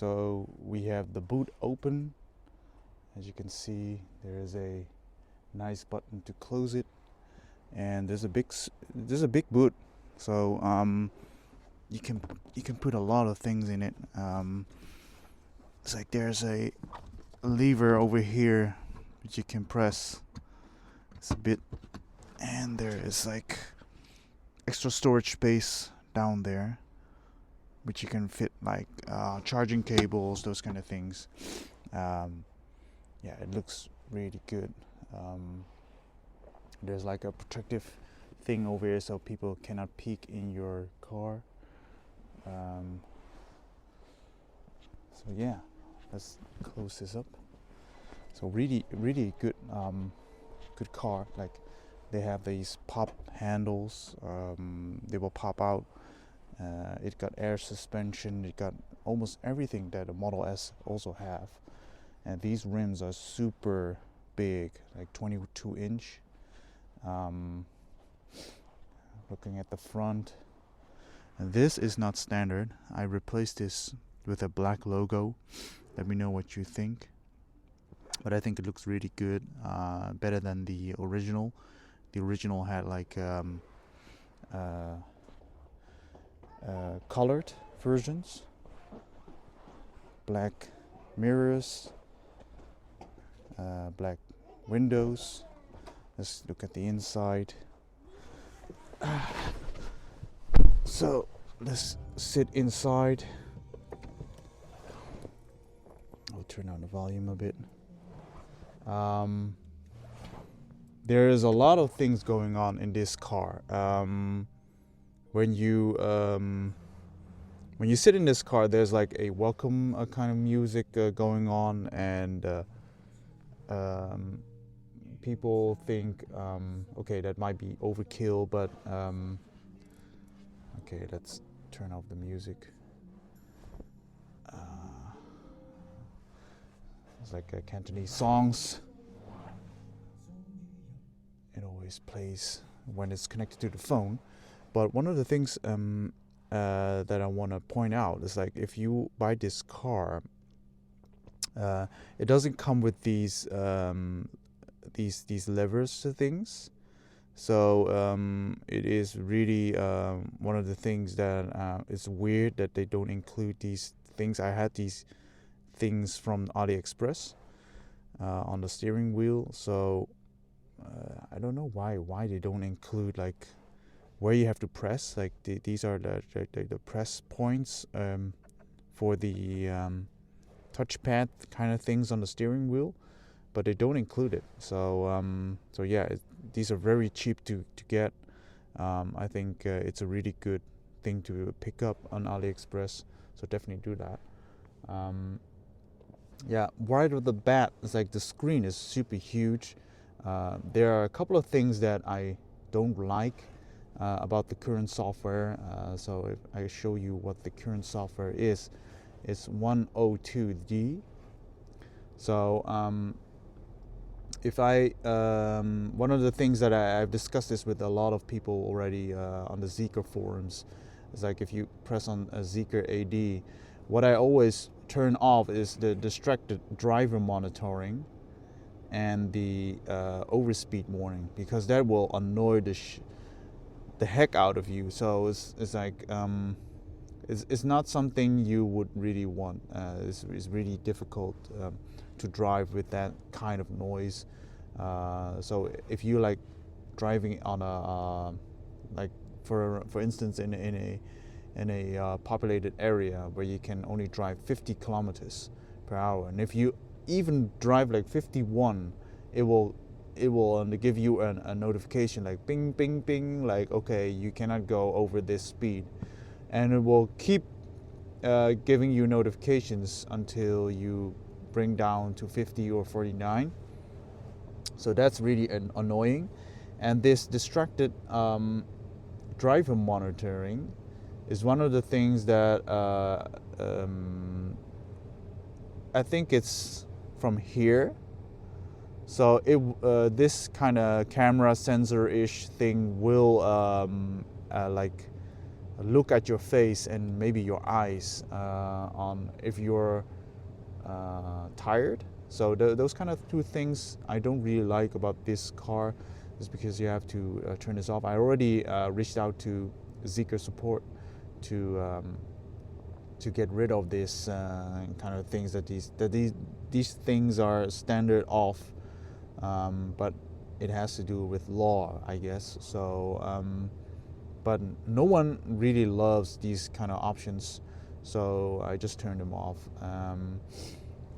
So we have the boot open. As you can see, there is a nice button to close it, and there's a big boot. So you can put a lot of things in it. It's like there's a lever over here which you can press. It's a bit, and there is like extra storage space down there, which you can fit like charging cables, those kind of things. Yeah, it looks really good. There's like a protective thing over here so people cannot peek in your car. So yeah, let's close this up. So really good good car. Like they have these pop handles, they will pop out. It got air suspension, it got almost everything that a Model S also have. And these rims are super big, like 22 inch. Looking at the front, and this is not standard. I replaced this with a black logo. Let me know what you think. But I think it looks really good, better than the original. The original had like colored versions, black mirrors, black windows. Let's look at the inside. So let's sit inside. I'll turn on the volume a bit. There is a lot of things going on in this car. When you sit in this car, there's like a welcome kind of music going on, and people think, okay, that might be overkill, but okay, let's turn off the music. It's like Cantonese songs. It always plays when it's connected to the phone. But one of the things that I want to point out is, like, if you buy this car, it doesn't come with these levers things. So it is really one of the things that is weird that they don't include these things. I had these things from AliExpress on the steering wheel, so I don't know why they don't include like where you have to press. Like these are the press points for the touchpad kind of things on the steering wheel, but they don't include it. So so yeah, these are very cheap to get. I think it's a really good thing to pick up on AliExpress, so definitely do that. Yeah, right off the bat, it's like the screen is super huge. There are a couple of things that I don't like about the current software. So if I show you what the current software is, it's 102D. So if I one of the things that I've discussed this with a lot of people already on the Zeekr forums, is like if you press on a Zeekr AD, what I always turn off is the distracted driver monitoring and the overspeed warning, because that will annoy the heck out of you. So it's like it's not something you would really want. It's really difficult to drive with that kind of noise. So if you like driving on a like for instance in a populated area where you can only drive 50 kilometers per hour, and if you even drive like 51, it will give you a notification like bing bing bing, like, okay, you cannot go over this speed, and it will keep giving you notifications until you bring down to 50 or 49. So that's really annoying. And this distracted driver monitoring is one of the things that I think it's from here. So this kind of camera sensor-ish thing will like look at your face and maybe your eyes on if you're tired. So those kind of two things I don't really like about this car, is because you have to turn this off. I already reached out to Zeekr support to get rid of this kind of things, that these things are standard off, but it has to do with law, I guess. So but no one really loves these kind of options, so I just turned them off.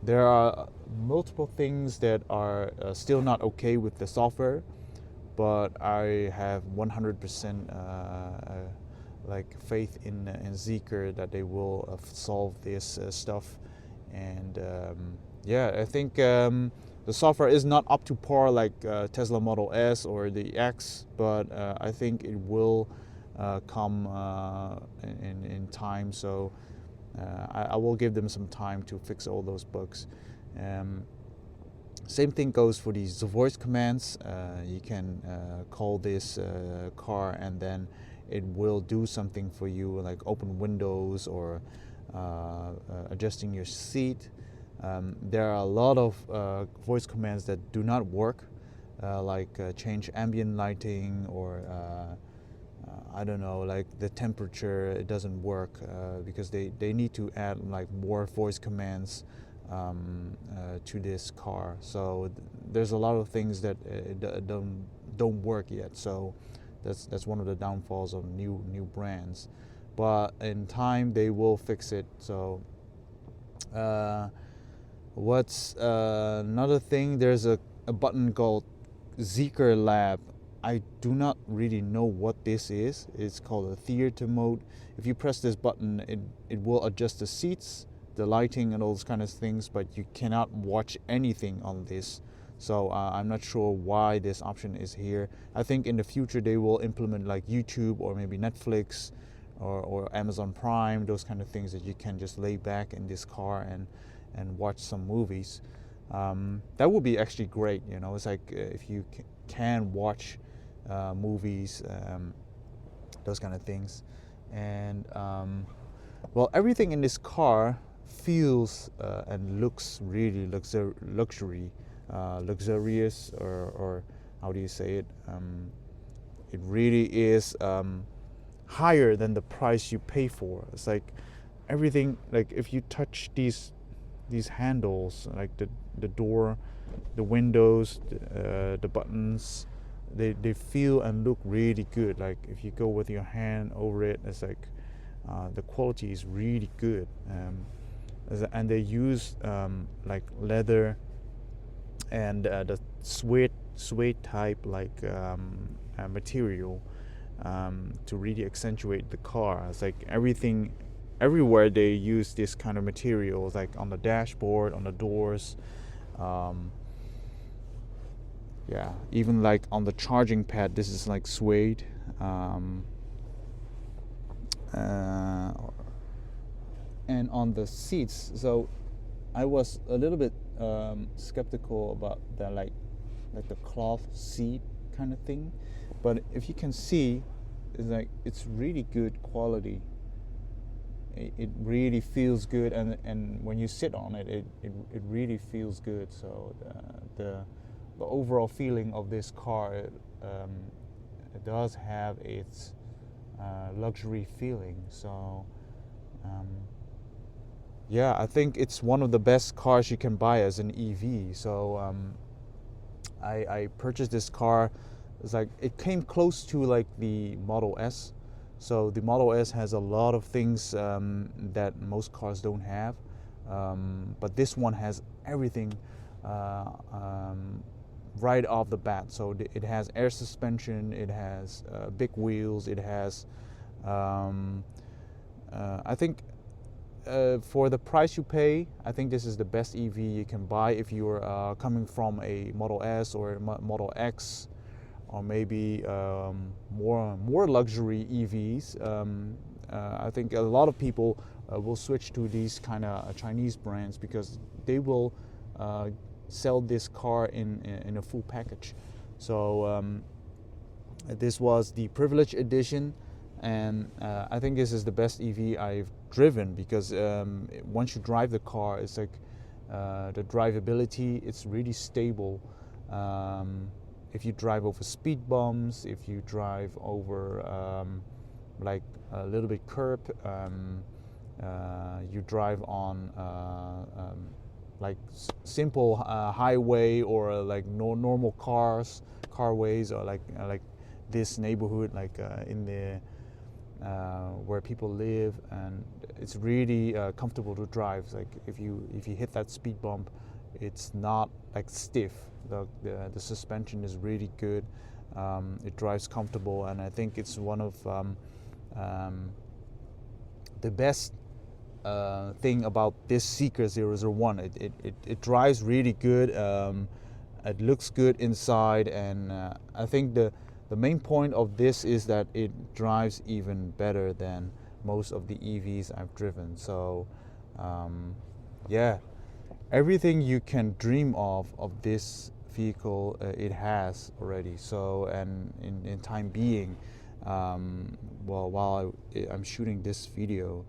There are multiple things that are still not okay with the software, but I have 100% like faith in Zeekr that they will solve this stuff. And yeah, I think the software is not up to par like Tesla Model S or the X, but I think it will come in time. So I will give them some time to fix all those bugs. Same thing goes for these voice commands. You can call this car and then it will do something for you, like open windows or adjusting your seat. There are a lot of voice commands that do not work, like change ambient lighting, or I don't know, like the temperature. It doesn't work because they need to add like more voice commands to this car. So there's a lot of things that don't work yet. So that's one of the downfalls of new brands. But in time they will fix it. So what's another thing? There's a button called Zeekr Lab. I do not really know what this is. It's called a theater mode. If you press this button, it will adjust the seats, the lighting, and all those kind of things, but you cannot watch anything on this. So I'm not sure why this option is here. I think in the future they will implement like YouTube or maybe Netflix or Amazon Prime, those kind of things that you can just lay back in this car and watch some movies. That would be actually great. You know, it's like if you can watch movies, those kind of things. And well, everything in this car feels and looks really luxurious, or how do you say it? It really is higher than the price you pay for. It's like everything, like if you touch these handles, like the door, the windows, the buttons, they feel and look really good. Like if you go with your hand over it, it's like the quality is really good. And they use like leather and the suede type like material to really accentuate the car. It's like everywhere they use this kind of materials, like on the dashboard, on the doors, yeah, even like on the charging pad, this is like suede. And on the seats, so I was a little bit skeptical about that, like the cloth seat kind of thing, but if you can see, it's really good quality. It really feels good, and when you sit on it, it really feels good. So the overall feeling of this car, it does have its luxury feeling. So yeah, I think it's one of the best cars you can buy as an EV. So I purchased this car. It's like it came close to like the Model S. So the Model S has a lot of things that most cars don't have, but this one has everything right off the bat. So it has air suspension, it has big wheels, it has I think for the price you pay, I think this is the best EV you can buy if you're coming from a Model S or a Model X, or maybe more luxury EVs. I think a lot of people will switch to these kind of Chinese brands because they will sell this car in a full package. So this was the Privilege Edition. and I think this is the best EV I've driven, because once you drive the car, it's like the drivability, it's really stable. If you drive over speed bumps, if you drive over like a little bit curb, you drive on like simple highway, or like normal carways, or like this neighborhood, like in the where people live, and it's really comfortable to drive. It's like if you hit that speed bump, it's not like stiff. The suspension is really good. It drives comfortable, and I think it's one of the best thing about this Zeekr 001. It drives really good. It looks good inside, and I think the main point of this is that it drives even better than most of the EVs I've driven. So yeah, everything you can dream of this vehicle it has already. So, and in time being, well, while I'm shooting this video,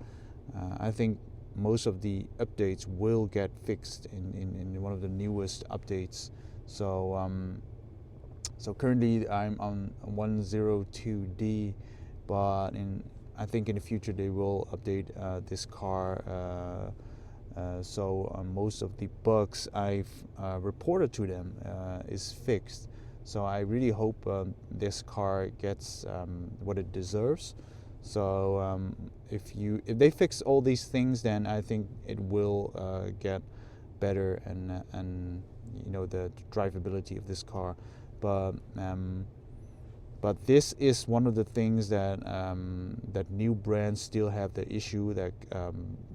I think most of the updates will get fixed in one of the newest updates. So so currently I'm on 102D, but I think in the future they will update this car. So most of the bugs I've reported to them is fixed. So I really hope this car gets what it deserves. So if they fix all these things, then I think it will get better, and you know, the drivability of this car. But this is one of the things that that new brands still have the issue that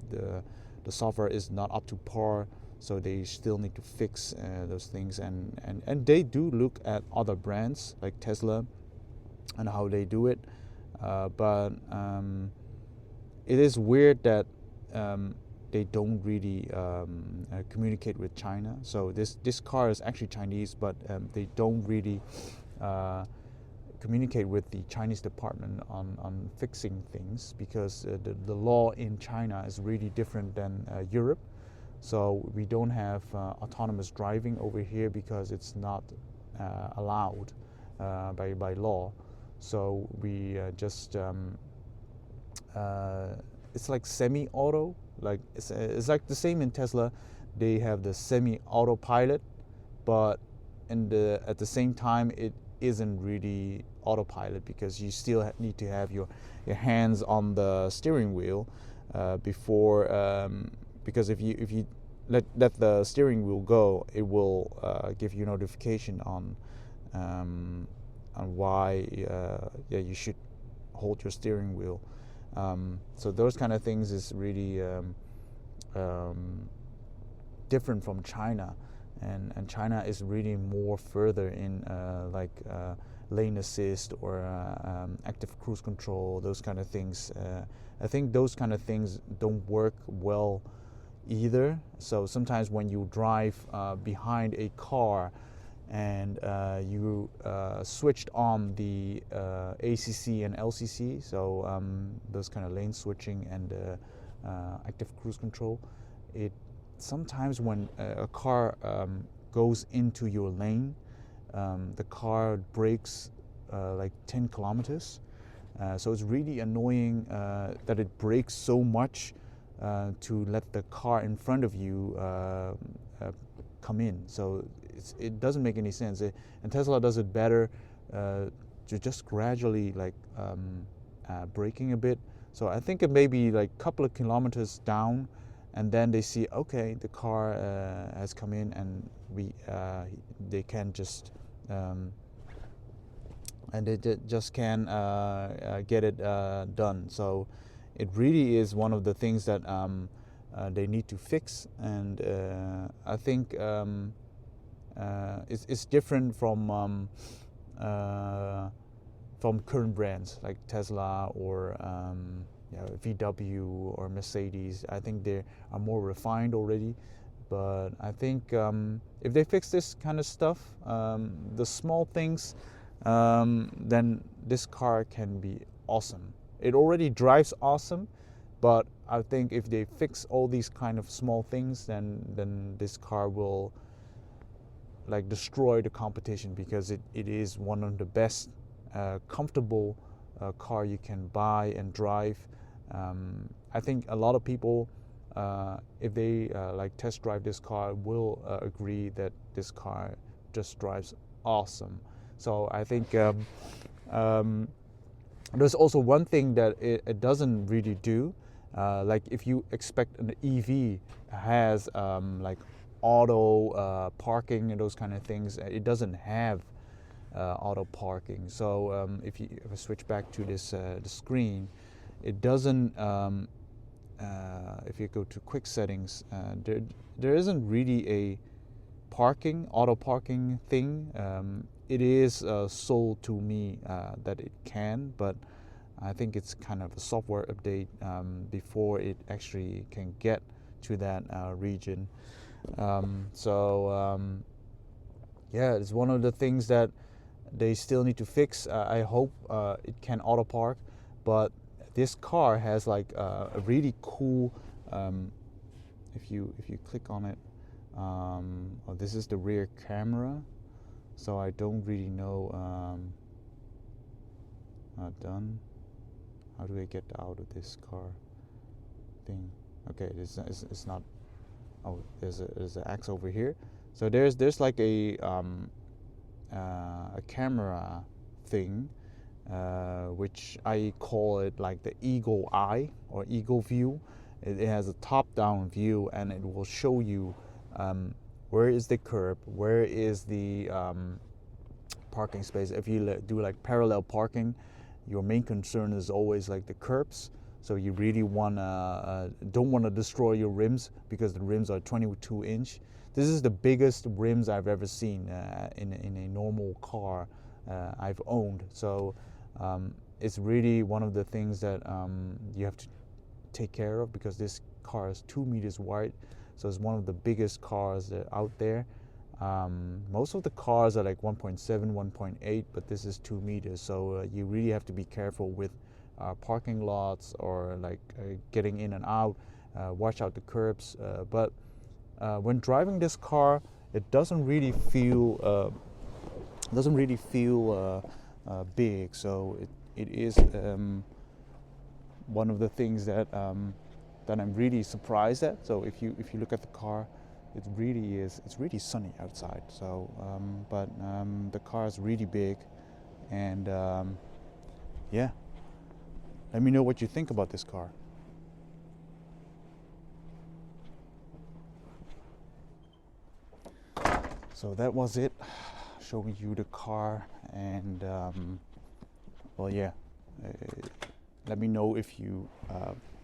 the software is not up to par. So they still need to fix those things, and they do look at other brands like Tesla and how they do it. But it is weird that they don't really communicate with China. So this car is actually Chinese, but they don't really communicate with the Chinese department on fixing things, because the law in China is really different than Europe. So we don't have autonomous driving over here because it's not allowed by law. So we just it's like semi-auto. Like it's like the same in Tesla. They have the semi-autopilot, but at the same time it isn't really autopilot, because you still need to have your hands on the steering wheel before. Because if you let the steering wheel go, it will give you notification on why yeah, you should hold your steering wheel. So those kind of things is really different from China, and China is really more further in like lane assist or active cruise control, those kind of things. I think those kind of things don't work well either. So sometimes when you drive behind a car and you switched on the ACC and LCC, so those kind of lane switching and active cruise control, it sometimes when a car goes into your lane, the car brakes like 10 kilometers. So it's really annoying that it brakes so much to let the car in front of you come in. So it doesn't make any sense. And Tesla does it better to just gradually like braking a bit. So I think it may be like a couple of kilometers down, and then they see, okay, the car has come in, and they can just and they just can get it done. So it really is one of the things that they need to fix, and I think it's different from current brands like Tesla or you know, VW or Mercedes. I think they are more refined already. But I think if they fix this kind of stuff, the small things, then this car can be awesome. it already drives awesome, but I think if they fix all these kind of small things, then this car will like destroy the competition, because it is one of the best comfortable car you can buy and drive. I think a lot of people, if they like test drive this car, will agree that this car just drives awesome. So I think there's also one thing that it doesn't really do. Like if you expect an EV has like auto parking and those kind of things, it doesn't have auto parking. So if I switch back to this the screen, it doesn't. If you go to quick settings, there isn't really a auto parking thing. It is sold to me that it can, but I think it's kind of a software update before it actually can get to that region. Yeah, it's one of the things that they still need to fix. I hope it can auto park, but this car has like a really cool. If you click on it, oh, this is the rear camera. So I don't really know. Done. How do I get out of this car thing? Okay, it's not. Oh, there's an X over here. So there's like a camera thing, which I call it like the eagle eye or eagle view. It has a top-down view, and it will show you where is the curb, where is the parking space. If you do like parallel parking, your main concern is always like the curbs. So you really don't want to destroy your rims, because the rims are 22-inch. This is the biggest rims I've ever seen in a normal car I've owned. So it's really one of the things that you have to take care of, because this car is 2 meters wide. So it's one of the biggest cars out there. Most of the cars are like 1.7, 1.8, but this is 2 meters. So you really have to be careful with parking lots, or like getting in and out. Watch out the curbs. But when driving this car, it doesn't really feel big. So it is one of the things that that I'm really surprised at. So if you look at the car, it's really sunny outside. So but the car is really big, and yeah, let me know what you think about this car. So that was it, showing you the car, and well, yeah, let me know if you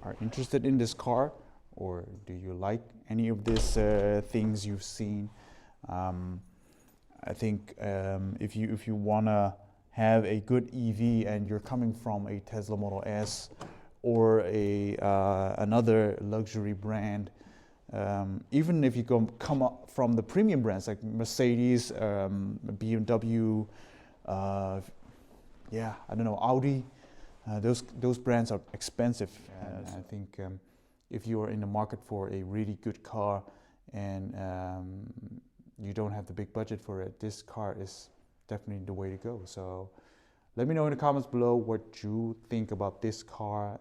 are interested in this car, or do you like any of these things you've seen. I think if you wanna have a good EV and you're coming from a Tesla Model S or another luxury brand, even if you come up from the premium brands like Mercedes, BMW, yeah, I don't know, Audi, those brands are expensive. I think if you are in the market for a really good car and you don't have the big budget for it, this car is definitely the way to go. So let me know in the comments below what you think about this car.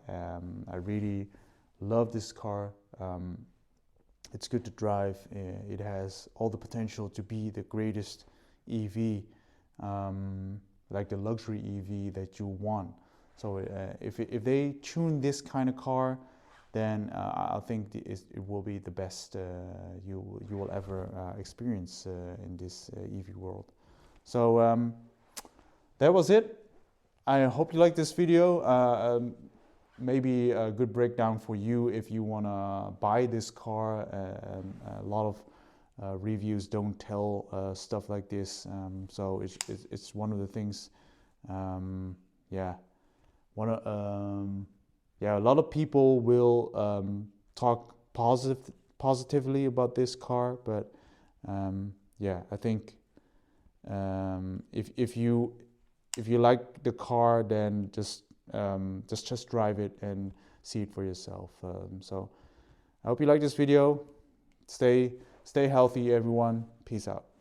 I really love this car. It's good to drive. It has all the potential to be the greatest EV, like the luxury EV that you want. So if they tune this kind of car, then I think it will be the best you will ever experience in this EV world. So that was it. I hope you liked this video. Maybe a good breakdown for you if you want to buy this car. A lot of reviews don't tell stuff like this, so it's one of the things. Yeah, yeah, a lot of people will talk positively about this car, but yeah, I think if you like the car, then just just test drive it and see it for yourself. So I hope you like this video. Stay healthy, everyone. Peace out.